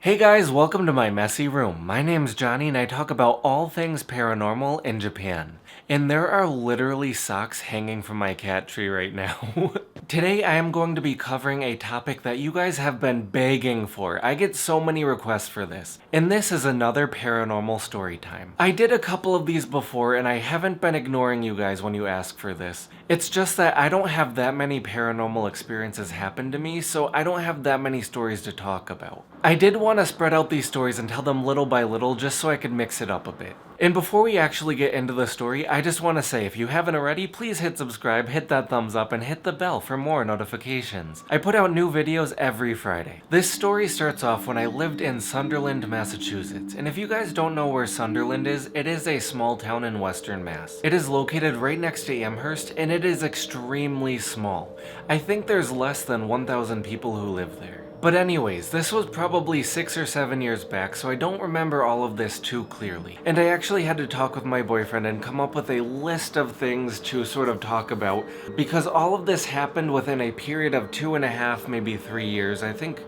Hey guys, welcome to my messy room. My name's Johnny and I talk about all things paranormal in Japan. And there are literally socks hanging from my cat tree right now. Today I am going to be covering a topic that you guys have been begging for. I get so many requests for this. And this is another paranormal story time. I did a couple of these before and I haven't been ignoring you guys when you ask for this. It's just that I don't have that many paranormal experiences happen to me, so I don't have that many stories to talk about. I did want to spread out these stories and tell them little by little just so I could mix it up a bit. And before we actually get into the story, I just want to say if you haven't already, please hit subscribe, hit that thumbs up, and hit the bell for more notifications. I put out new videos every Friday. This story starts off when I lived in Sunderland, Massachusetts. And if you guys don't know where Sunderland is, it is a small town in Western Mass. It is located right next to Amherst, and it is extremely small. I think there's less than 1,000 people who live there. But anyways, this was probably 6 or 7 years back, so I don't remember all of this too clearly. And I actually had to talk with my boyfriend and come up with a list of things to sort of talk about, because all of this happened within a period of 2.5, maybe 3 years, I think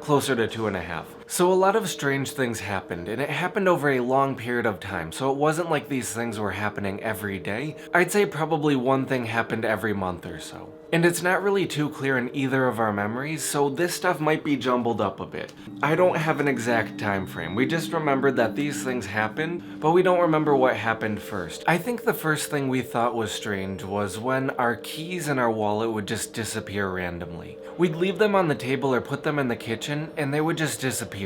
closer to 2.5. So a lot of strange things happened, and it happened over a long period of time, so it wasn't like these things were happening every day. I'd say probably one thing happened every month or so. And it's not really too clear in either of our memories, so this stuff might be jumbled up a bit. I don't have an exact time frame. We just remembered that these things happened, but we don't remember what happened first. I think the first thing we thought was strange was when our keys and our wallet would just disappear randomly. We'd leave them on the table or put them in the kitchen, and they would just disappear.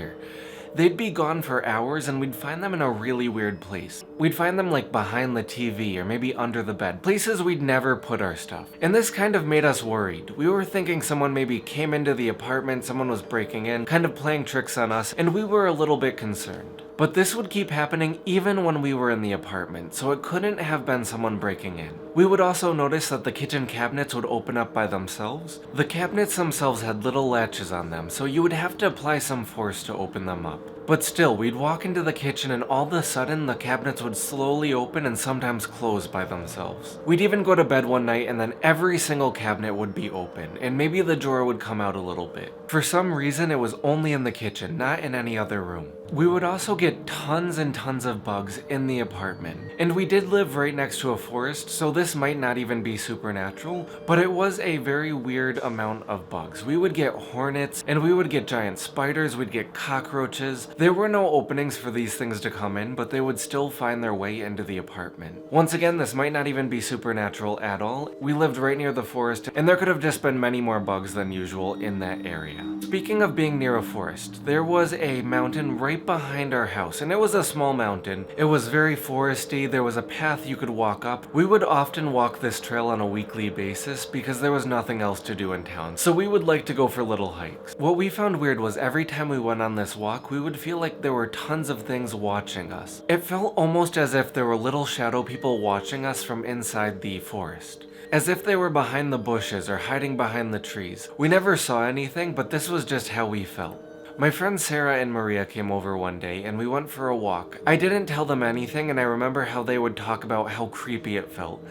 They'd be gone for hours and we'd find them in a really weird place. We'd find them like behind the TV or maybe under the bed, places we'd never put our stuff. And this kind of made us worried. We were thinking someone maybe came into the apartment, someone was breaking in, kind of playing tricks on us, and we were a little bit concerned. But this would keep happening even when we were in the apartment, so it couldn't have been someone breaking in. We would also notice that the kitchen cabinets would open up by themselves. The cabinets themselves had little latches on them, so you would have to apply some force to open them up. But still, we'd walk into the kitchen and all of a sudden the cabinets would slowly open and sometimes close by themselves. We'd even go to bed one night and then every single cabinet would be open, and maybe the drawer would come out a little bit. For some reason it was only in the kitchen, not in any other room. We would also get tons and tons of bugs in the apartment. And we did live right next to a forest, so this might not even be supernatural, but it was a very weird amount of bugs. We would get hornets, and we would get giant spiders, we'd get cockroaches. There were no openings for these things to come in, but they would still find their way into the apartment. Once again, this might not even be supernatural at all. We lived right near the forest, and there could have just been many more bugs than usual in that area. Speaking of being near a forest, there was a mountain right behind our house, and it was a small mountain. It was very foresty, there was a path you could walk up. We would often walk this trail on a weekly basis because there was nothing else to do in town, so we would like to go for little hikes. What we found weird was every time we went on this walk, we would feel like there were tons of things watching us. It felt almost as if there were little shadow people watching us from inside the forest. As if they were behind the bushes or hiding behind the trees. We never saw anything, but this was just how we felt. My friends Sarah and Maria came over one day and we went for a walk. I didn't tell them anything and I remember how they would talk about how creepy it felt.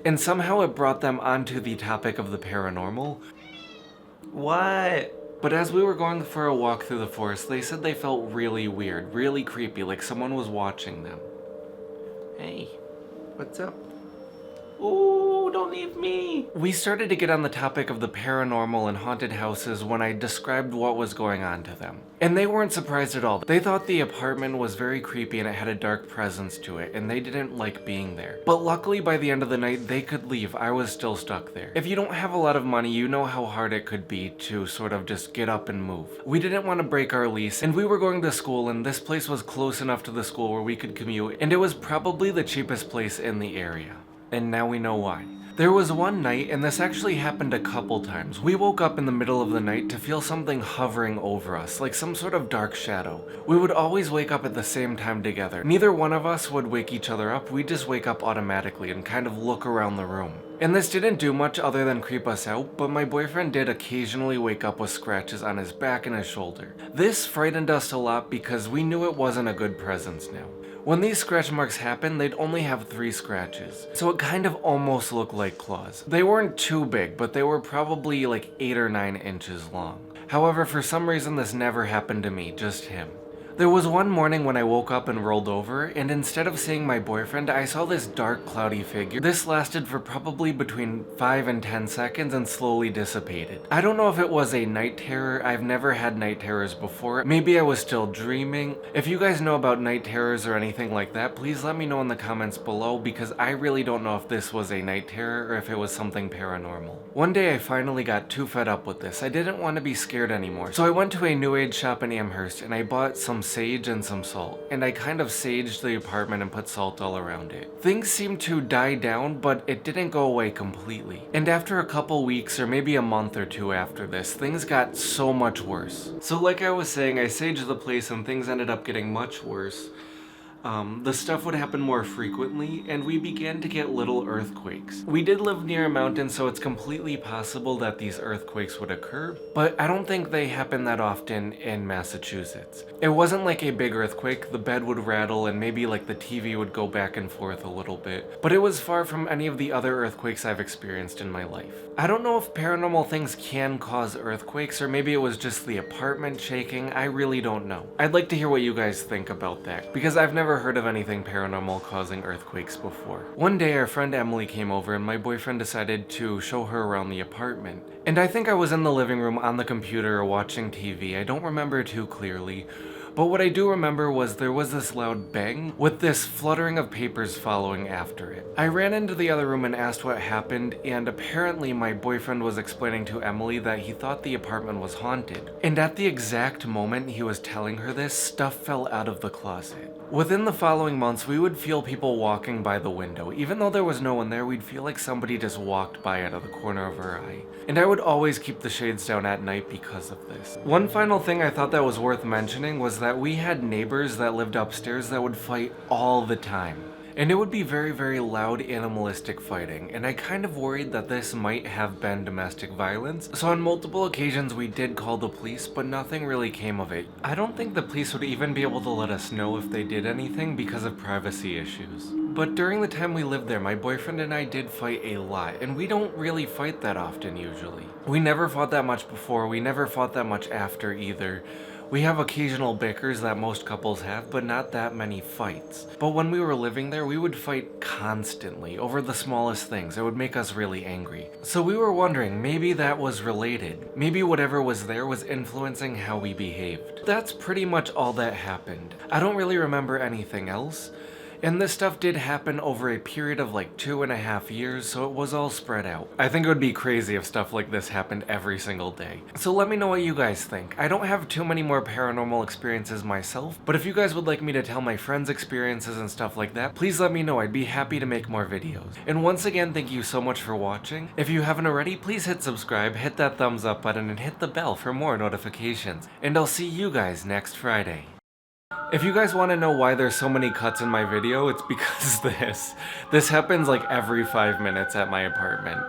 And somehow it brought them onto the topic of the paranormal. What? But as we were going for a walk through the forest, they said they felt really weird, really creepy, like someone was watching them. Hey, what's up? Ooh, don't leave me! We started to get on the topic of the paranormal and haunted houses when I described what was going on to them. And they weren't surprised at all. They thought the apartment was very creepy and it had a dark presence to it, and they didn't like being there. But luckily by the end of the night, they could leave. I was still stuck there. If you don't have a lot of money, you know how hard it could be to sort of just get up and move. We didn't want to break our lease, and we were going to school, and this place was close enough to the school where we could commute, and it was probably the cheapest place in the area. And now we know why. There was one night, and this actually happened a couple times. We woke up in the middle of the night to feel something hovering over us, like some sort of dark shadow. We would always wake up at the same time together. Neither one of us would wake each other up, we'd just wake up automatically and kind of look around the room. And this didn't do much other than creep us out, but my boyfriend did occasionally wake up with scratches on his back and his shoulder. This frightened us a lot because we knew it wasn't a good presence now. When these scratch marks happened, they'd only have 3 scratches, so it kind of almost looked like claws. They weren't too big, but they were probably like 8 or 9 inches long. However, for some reason this never happened to me, just him. There was one morning when I woke up and rolled over, and instead of seeing my boyfriend, I saw this dark, cloudy figure. This lasted for probably between 5 and 10 seconds and slowly dissipated. I don't know if it was a night terror. I've never had night terrors before. Maybe I was still dreaming. If you guys know about night terrors or anything like that, please let me know in the comments below, because I really don't know if this was a night terror or if it was something paranormal. One day I finally got too fed up with this. I didn't want to be scared anymore. So I went to a new age shop in Amherst and I bought some sage and some salt, and I kind of saged the apartment and put salt all around it. Things seemed to die down, but it didn't go away completely. And after a couple weeks or maybe a month or two after this, things got so much worse. So like I was saying, I saged the place and things ended up getting much worse. The stuff would happen more frequently, and we began to get little earthquakes. We did live near a mountain, so it's completely possible that these earthquakes would occur, but I don't think they happen that often in Massachusetts. It wasn't like a big earthquake. The bed would rattle and maybe like the TV would go back and forth a little bit, but it was far from any of the other earthquakes I've experienced in my life. I don't know if paranormal things can cause earthquakes, or maybe it was just the apartment shaking. I really don't know. I'd like to hear what you guys think about that, because I've never heard of anything paranormal causing earthquakes before. One day our friend Emily came over and my boyfriend decided to show her around the apartment. And I think I was in the living room on the computer watching TV. I don't remember too clearly. But what I do remember was there was this loud bang with this fluttering of papers following after it. I ran into the other room and asked what happened, and apparently my boyfriend was explaining to Emily that he thought the apartment was haunted. And at the exact moment he was telling her this, stuff fell out of the closet. Within the following months, we would feel people walking by the window. Even though there was no one there, we'd feel like somebody just walked by out of the corner of our eye. And I would always keep the shades down at night because of this. One final thing I thought that was worth mentioning was that we had neighbors that lived upstairs that would fight all the time. And it would be very, very loud animalistic fighting, and I kind of worried that this might have been domestic violence. So on multiple occasions we did call the police, but nothing really came of it. I don't think the police would even be able to let us know if they did anything because of privacy issues. But during the time we lived there, my boyfriend and I did fight a lot, and we don't really fight that often usually. We never fought that much before, we never fought that much after either. We have occasional bickers that most couples have, but not that many fights. But when we were living there, we would fight constantly over the smallest things. It would make us really angry. So we were wondering, maybe that was related. Maybe whatever was there was influencing how we behaved. That's pretty much all that happened. I don't really remember anything else. And this stuff did happen over a period of like 2.5 years, so it was all spread out. I think it would be crazy if stuff like this happened every single day. So let me know what you guys think. I don't have too many more paranormal experiences myself, but if you guys would like me to tell my friends' experiences and stuff like that, please let me know. I'd be happy to make more videos. And once again, thank you so much for watching. If you haven't already, please hit subscribe, hit that thumbs up button, and hit the bell for more notifications. And I'll see you guys next Friday. If you guys want to know why there's so many cuts in my video, it's because this happens like every 5 minutes at my apartment.